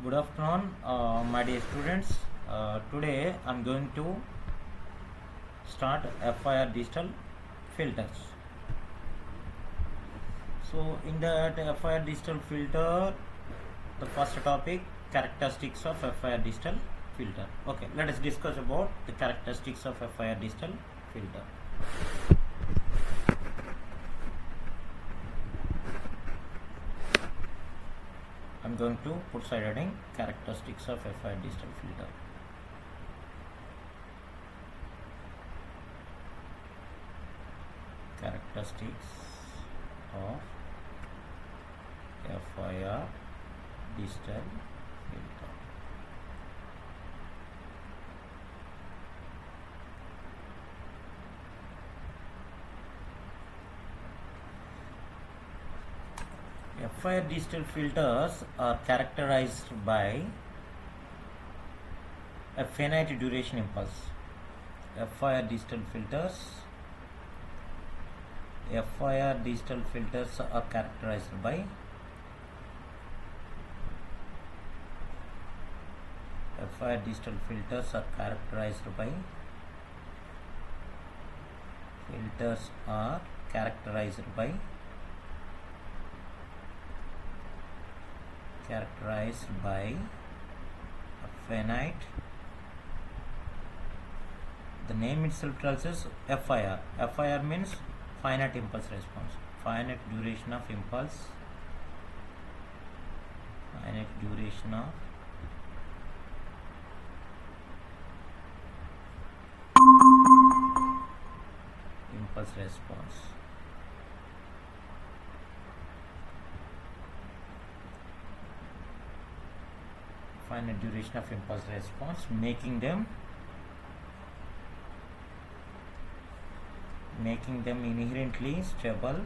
Good afternoon, my dear students. Today I'm going to start FIR digital filters. So in that FIR digital filter, the first topic, characteristics of FIR digital filter. Okay, let us discuss about the characteristics of FIR digital filter. I'm going to put side heading characteristics of FIR digital filter. Characteristics of FIR digital filter. FIR digital filters are characterized by a finite duration impulse. FIR digital filters are characterized by a finite. The name itself tells us FIR. FIR means finite impulse response, finite duration of impulse, response. Finite duration of impulse response, making them inherently stable,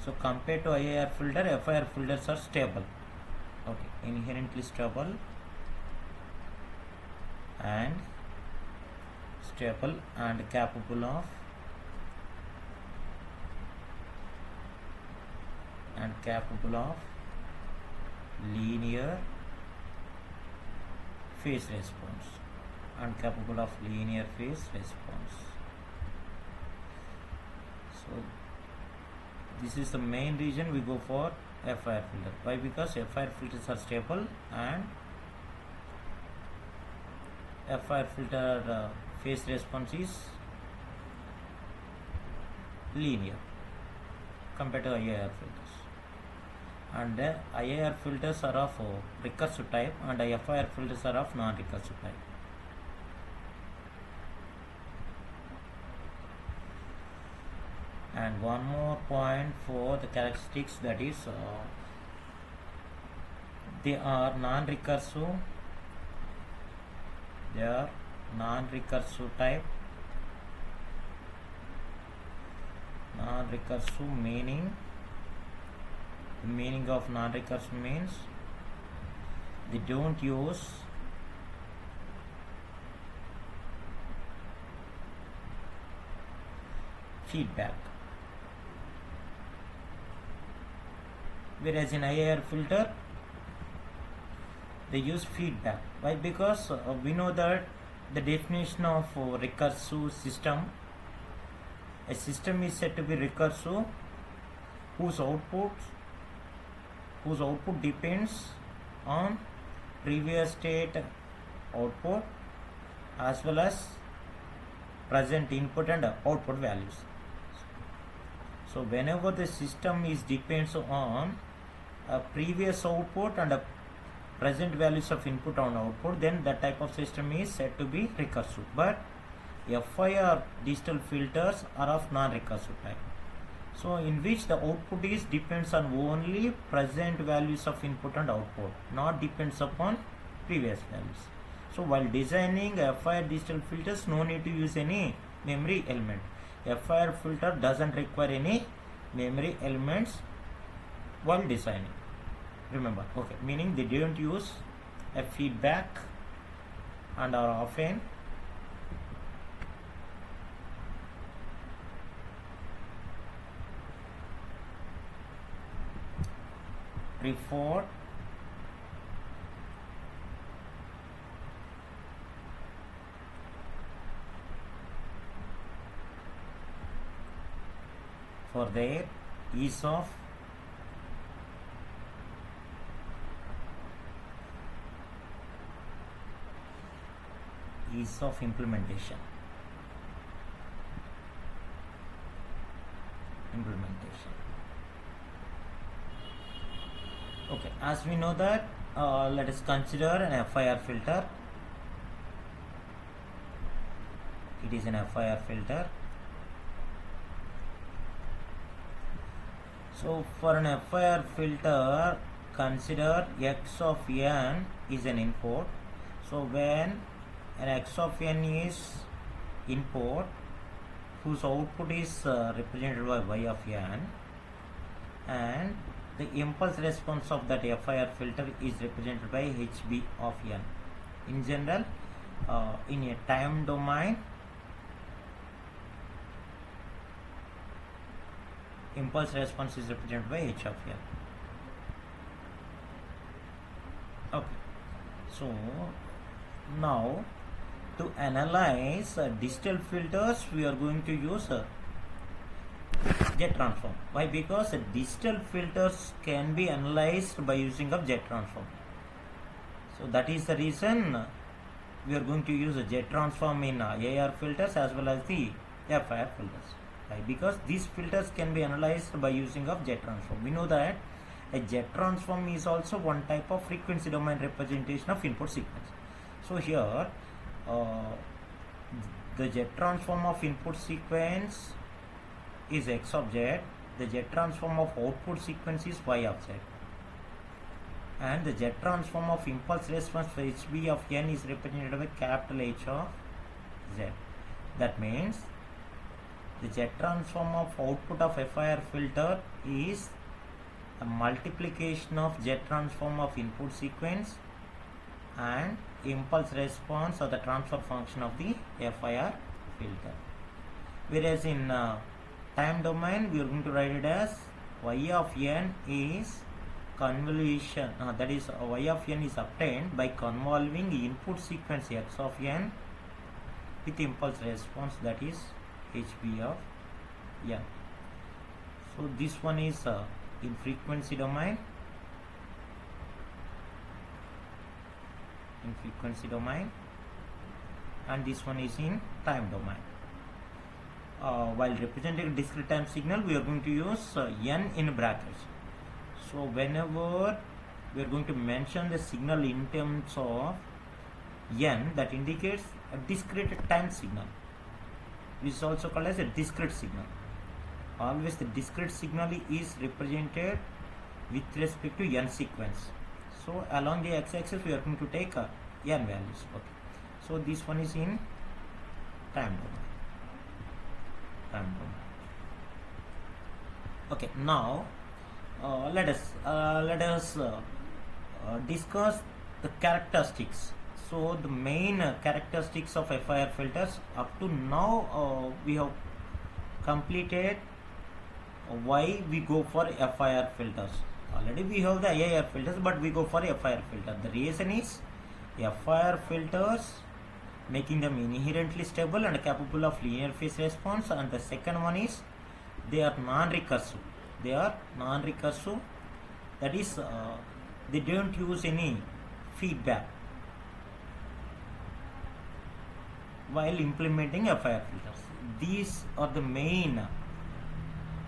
So compared to IIR filter, FIR filters are stable. Okay, inherently stable and capable of linear phase response. So this is the main reason we go for FIR filter. Why? Because FIR filters are stable and FIR filter phase response is linear compared to IIR filters. And IIR filters are of recursive type and FIR filters are of non-recursive type. And one more point for the characteristics, that is they are non-recursive. They are non-recursive type. Non-recursive meaning, the meaning of non-recursive means they don't use feedback. Whereas in IIR filter they use feedback. Why? Because we know that the definition of recursive system, a system is said to be recursive whose output depends on previous state output as well as present input and output values. So whenever the system is depends on a previous output and a present values of input and output, then that type of system is said to be recursive. But FIR digital filters are of non-recursive type, so in which the output is depends on only present values of input and output, not depends upon previous values. So while designing FIR digital filters, no need to use any memory element. FIR filter doesn't require any memory elements while designing. Remember, okay, meaning they don't use a feedback and are often preferred for their ease of implementation. Okay, as we know that, let us consider an FIR filter. It is an FIR filter. So for an FIR filter, consider x of n is an input. So when an x of n is input whose output is represented by y of n, and the impulse response of that FIR filter is represented by hb of n. In general, in a time domain, impulse response is represented by h of n. Okay, so now to analyze digital filters, we are going to use jet transform. Why? Because digital filters can be analyzed by using of jet transform. So that is the reason we are going to use a jet transform in AR filters as well as the FIR filters. Why? Because these filters can be analyzed by using of jet transform. We know that a jet transform is also one type of frequency domain representation of input sequence. So here the jet transform of input sequence is x of z, the jet transform of output sequence is y of z, and the jet transform of impulse response for hb of n is represented by capital H of z. That means the jet transform of output of FIR filter is a multiplication of jet transform of input sequence and impulse response or the transfer function of the FIR filter. Whereas in time domain, we are going to write it as y of n is convolution, that is y of n is obtained by convolving input sequence x of n with impulse response, that is hb of n. So this one is in frequency domain, and this one is in time domain. While representing discrete time signal, we are going to use n in brackets. So whenever we are going to mention the signal in terms of n, that indicates a discrete time signal, which is also called as a discrete signal. Always the discrete signal is represented with respect to n sequence. So along the x-axis we are going to take n values. Okay, so this one is in time domain. Okay, now let us discuss the characteristics. So the main characteristics of FIR filters. Up to now we have completed why we go for FIR filters. Already we have the AIR filters, but we go for FIR filter. The reason is FIR filters making them inherently stable and capable of linear phase response, and the second one is they are non-recursive. That is they don't use any feedback while implementing FIR filters. These are the main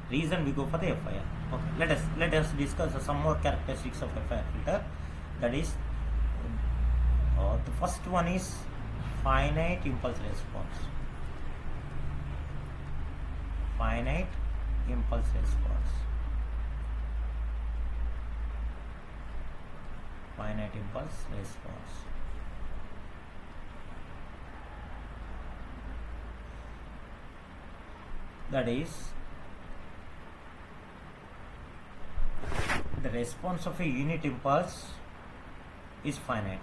reason we go for the FIR. Okay, let us discuss some more characteristics of FIR filter. That is, the first one is finite impulse response. Finite impulse response. Finite impulse response. That is, the response of a unit impulse is finite.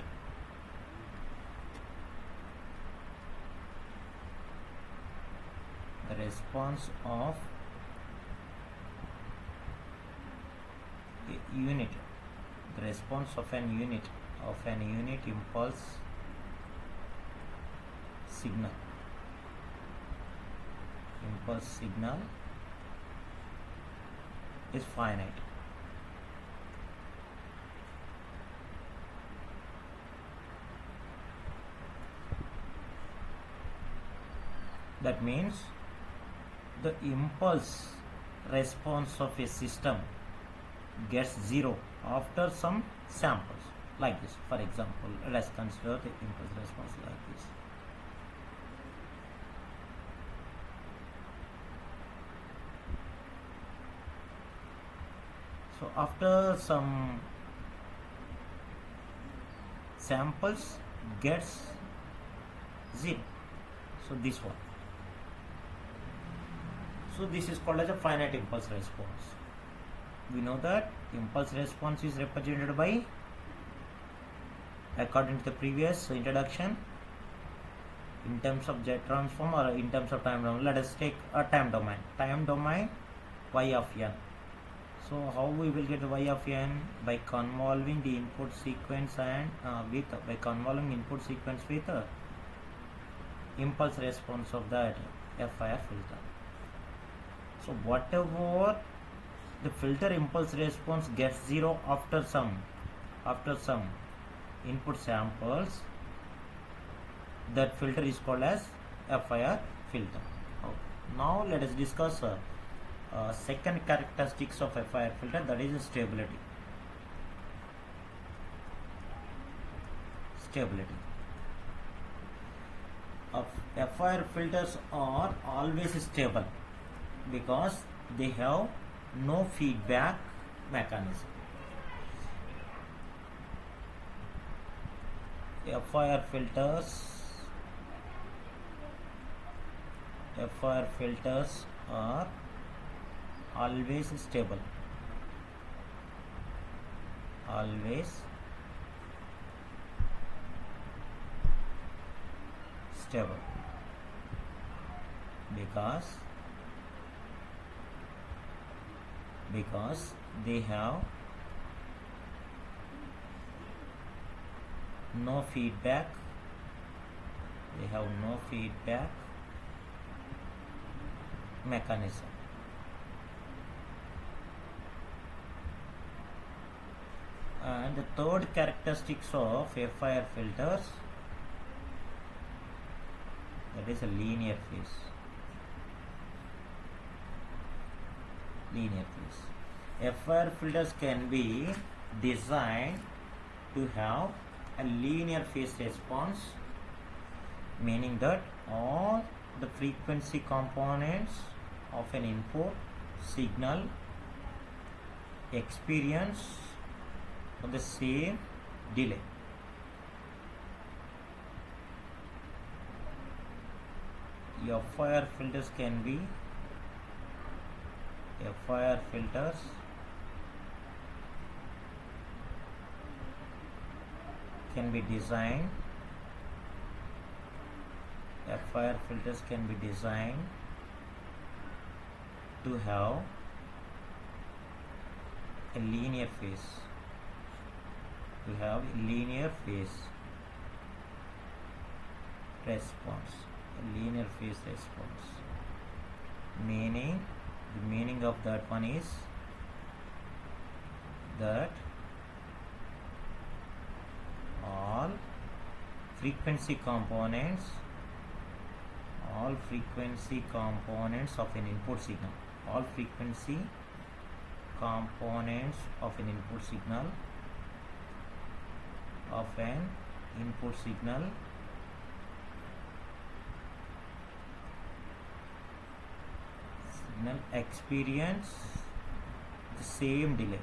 The response of a unit the response of an unit impulse signal is finite. That means the impulse response of a system gets zero after some samples, like this. For example, let us consider the impulse response like this. So after some samples gets zero. So this one. So this is called as a finite impulse response. We know that impulse response is represented by, according to the previous introduction, in terms of Z transform or in terms of time domain. Let us take a time domain. Time domain y of n. So how we will get y of n? By convolving the input sequence and by convolving input sequence with impulse response of that FIR filter. So whatever the filter impulse response gets zero after some input samples, that filter is called as FIR filter. Okay. Now let us discuss second characteristics of FIR filter, that is stability. FIR filters are always stable because they have no feedback mechanism. FIR filters are always stable. Because they have no feedback mechanism. And the third characteristics of FIR filters, that is a linear phase. FIR filters can be designed to have a linear phase response, meaning that all the frequency components of an input signal experience the same delay. FIR filters can be designed. FIR filters can be designed to have a linear phase. Response. The meaning of that one is that all frequency components of an input signal, experience the same delay.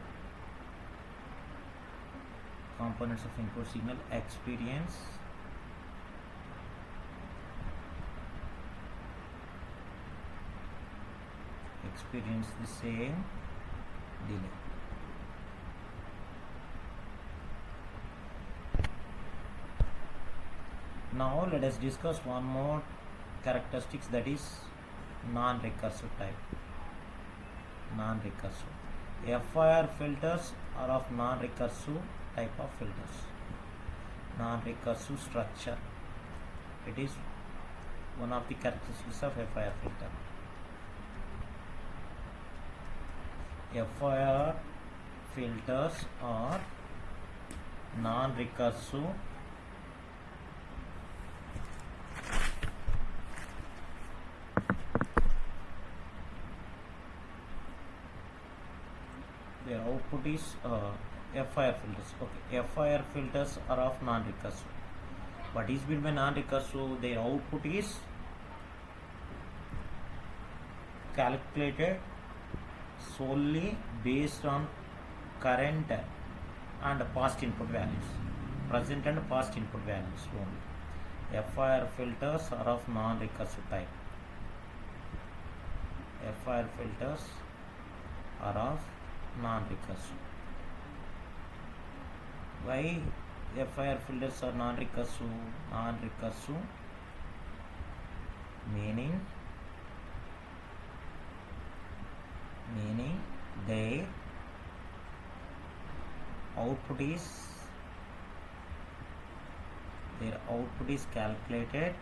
Components of input signal experience the same delay. Now let us discuss one more characteristics, that is non-recursive type. FIR filters are of non-recursive type of filters. Non-recursive structure. It is one of the characteristics of FIR filter. FIR filters are non-recursive their output is FIR filters. Okay, FIR filters are of non-recursive. What is meant by non-recursive? Their output is calculated solely based on current and past input values, present and past input values only. FIR filters are of non-recursive type. FIR filters are of non-recursive. Why FIR filters are non-recursive? Non-recursive meaning their output is calculated.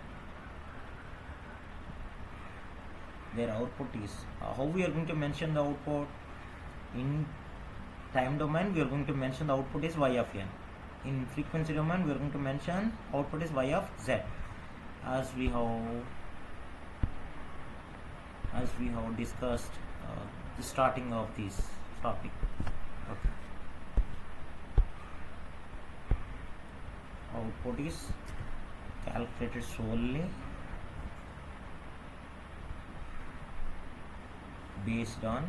Their output is how we are going to mention the output. In time domain we are going to mention the output is y of n. In frequency domain we are going to mention output is y of z, as we have discussed the starting of this topic. Okay. Output is calculated solely based on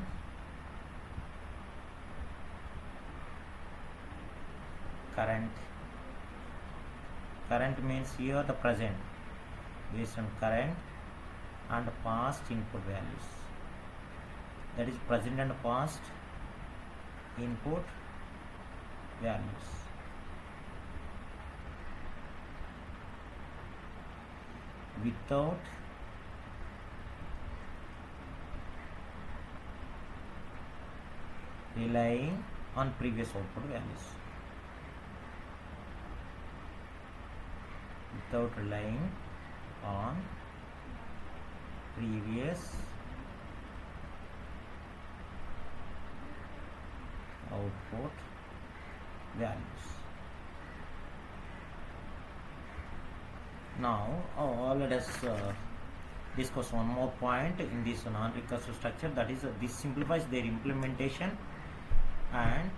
current. Current means here the present, based on current and past input values. That is present and past input values. Without relying on previous output values. Without relying on previous output values. Now let us discuss one more point in this non-recursive structure, that is this simplifies their implementation and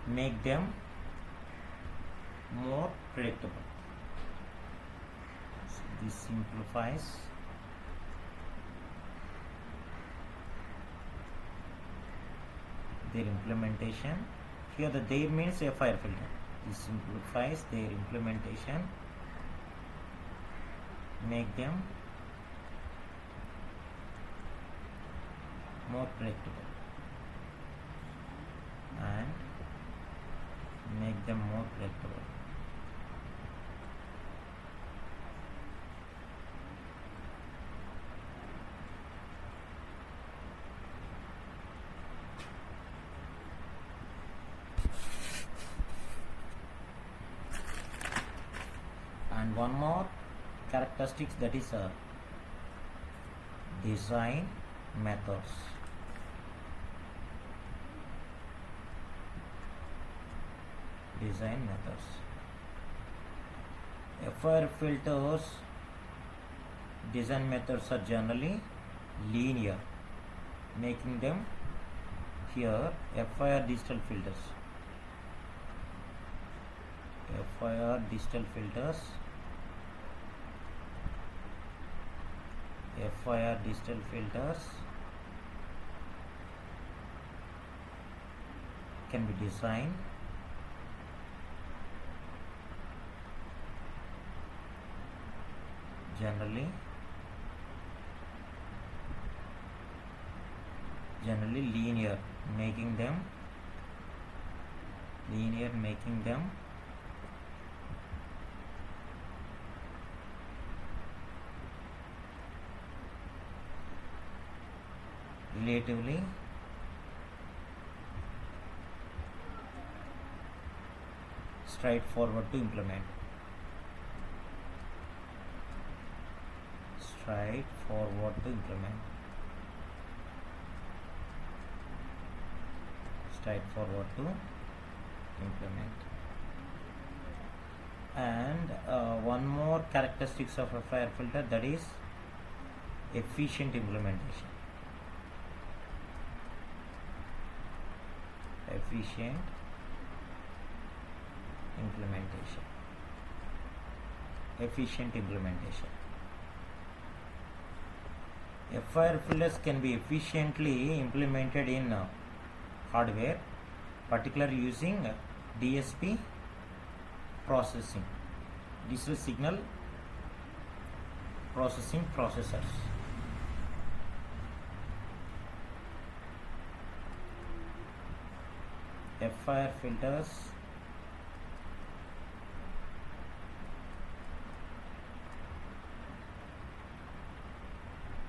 make them more predictable. So this simplifies their implementation. Here the there means FIR filter. This simplifies their implementation, make them more predictable and make them more predictable. And one more characteristics, that is design methods. Design methods. FIR filters design methods are generally linear, making them here FIR digital filters. FIR digital filters. FIR digital filters can be designed generally linear, making them relatively straightforward to implement. Straightforward to implement. Straightforward to implement. And one more characteristics of a FIR filter, that is efficient implementation. Efficient implementation. Efficient implementation. FIR filters can be efficiently implemented in hardware, particularly using DSP processing, digital signal processing processors. FIR filters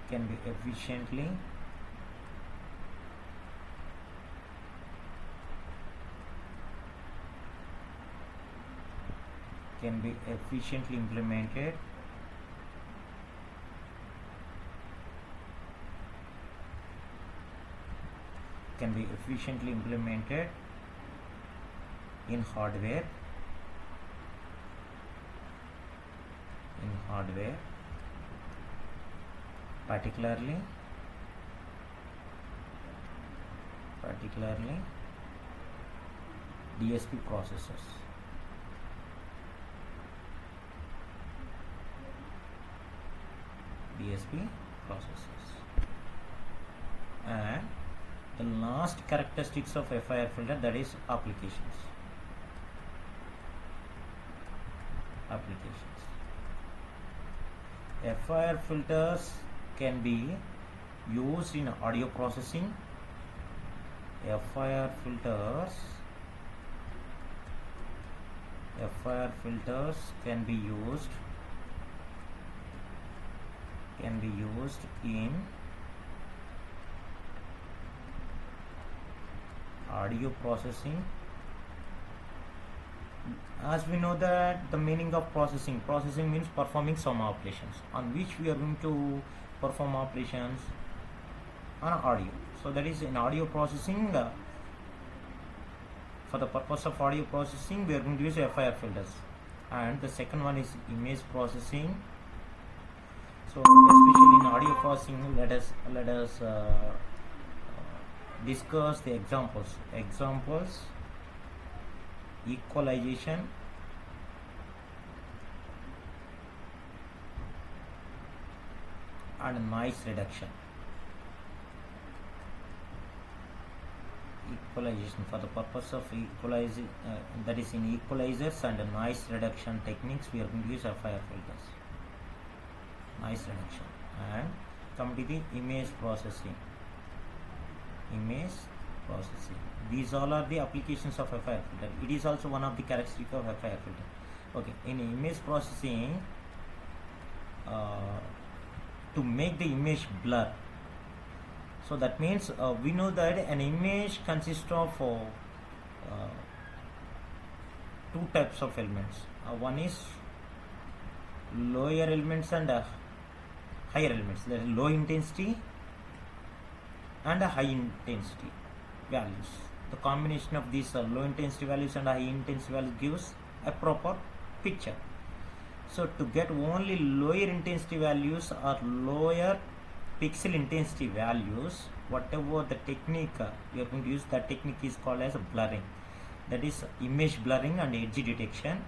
can be efficiently implemented in hardware, particularly DSP processors. And the last characteristics of FIR filter, that is applications. FIR filters can be used in audio processing. FIR filters can be used in audio processing. As we know that the meaning of processing means performing some operations, on which we are going to perform operations on audio. So that is in audio processing. For the purpose of audio processing, we are going to use FIR filters. And the second one is image processing. So especially in audio processing, let us discuss the examples. Equalization, and noise reduction. Equalization, for the purpose of equalizing, that is in equalizers and noise reduction techniques, we are going to use FIR filters. Noise reduction. And come to the image processing. These all are the applications of FIR filter. It is also one of the characteristics of FIR filter. Okay, in image processing, to make the image blur. So that means we know that an image consists of two types of elements. One is lower elements and higher elements. There is low intensity and high intensity values. The combination of these low intensity values and high intensity values gives a proper picture. So to get only lower intensity values or lower pixel intensity values, whatever the technique we are going to use, that technique is called as blurring. That is image blurring and edge detection.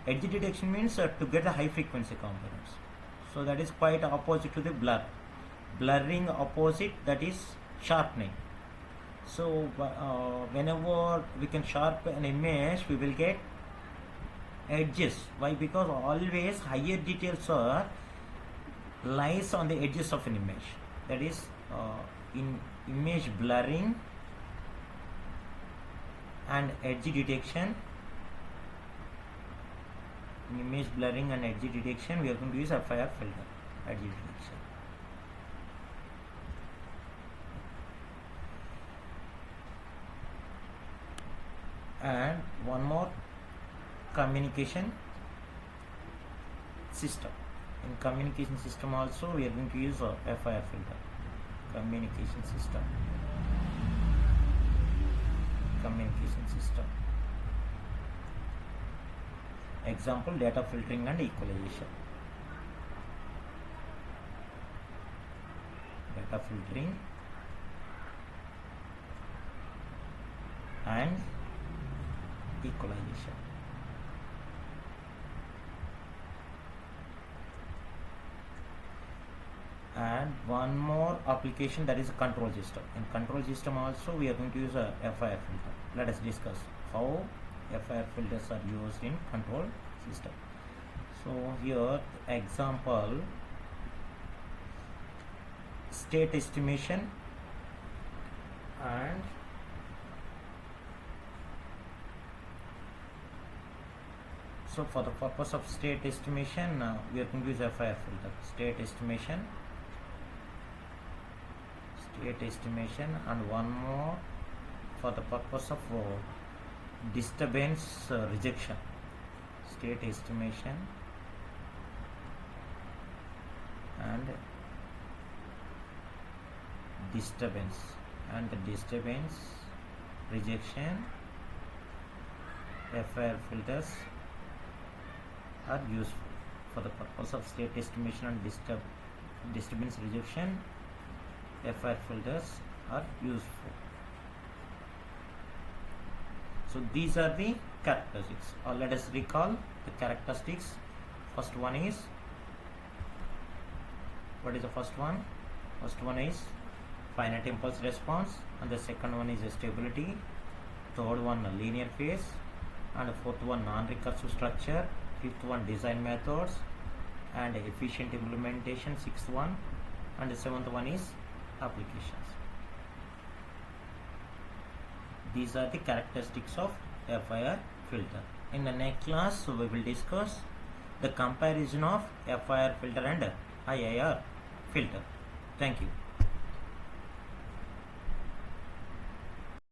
Edge detection means to get the high frequency components. So that is quite opposite to the blur. Blurring opposite, that is sharpening. So whenever we can sharpen an image, we will get edges. Why? Because always higher details lies on the edges of an image. That is in image blurring and edge detection. In image blurring and edge detection, we are going to use a FIR filter, edge detection. And one more communication system. In communication system also we are going to use a FIR filter. Communication system. Example, data filtering and equalization. Data filtering and equalization. And one more application, that is a control system. In control system also we are going to use a FIR filter. Let us discuss how FIR filters are used in control system. So here example, state estimation, and so for the purpose of state estimation we are going to use FIR filter. State estimation, and one more for the purpose of disturbance rejection. State estimation and disturbance rejection. FIR filters are useful for the purpose of state estimation and disturbance rejection. FIR filters are useful. So these are the characteristics, or let us recall the characteristics. First one is, what is the first one? First one is finite impulse response, and the second one is stability, third one linear phase, and the fourth one non-recursive structure, fifth one design methods and efficient implementation, sixth one, and the seventh one is applications. These are the characteristics of FIR filter. In the next class we will discuss the comparison of FIR filter and IIR filter. Thank you.